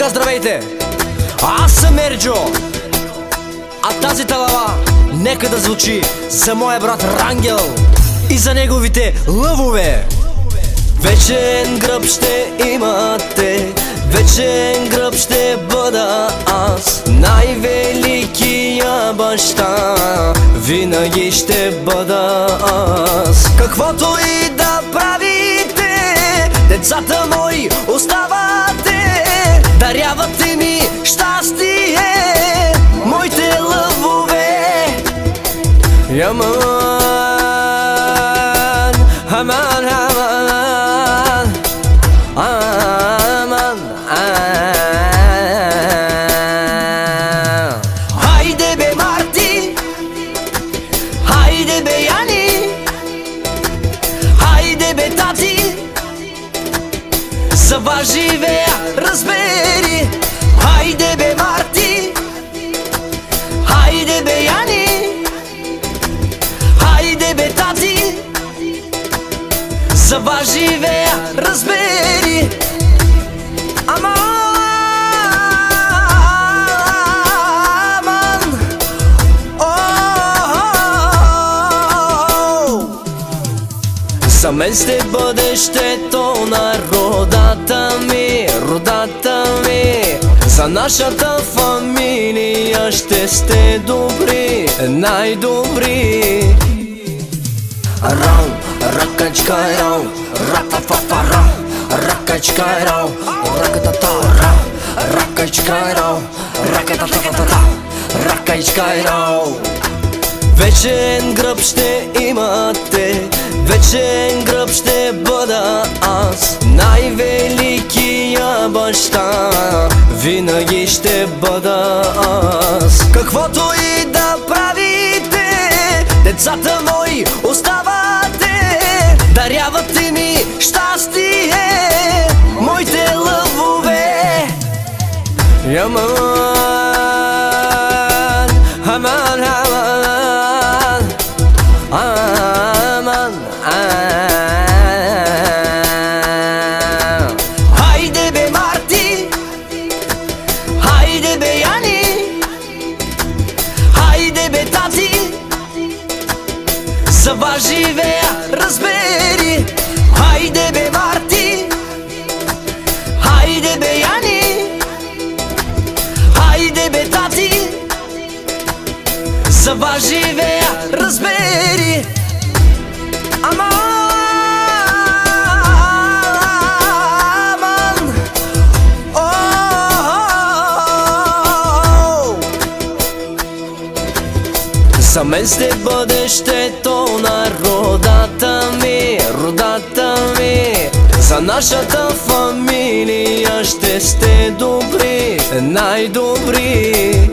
Така, здравейте! Аз съм Ерджо, а тази талава нека да звучи за моя брат Рангел и за неговите лъвове. Вечен гръб ще имате, вечен гръб ще бъда аз, най-великия баща винаги ще бъда аз. Каквото и да правите, децата мои оставате, дарявате ми щастие, моите лъвове. Яман, аман, аман, аман, хайде бе Марти, хайде бе Яни, хайде бе Тати, за вас живея, разбери. Хайде бе Марти, хайде бе Яни, хайде бе Тати, за вас живея, разбери. Аман, за мен сте бъдещето на родата ми, родата ми. За нашата фамилия ще сте добри, най-добри. Рау, ръкачкай, рау, рапа-фа-фа, рау, ръкачкай, рау, ръката-та, рау, ръкачкай, рау, ръката-та-та-та, ръкачкай, рау. Вечен гръб ще имате, вечен гръб ще бъда аз, най-великия баща винаги ще бъда аз. Каквото и да правите, децата мои оставате, дарявате ми щастие, моите лъвове. Яман, аман, аман, аман, хайде бе Марти, хайде бе Яни, хайде бе Тати, за вас живея, разбери. Хайде бе Марти, хайде бе Яни, хайде бе Тати, за вас живея, разбери. Аман, за мен сте бъдещето на родата ми, родата ми. За нашата фамилия ще сте добри, най-добри.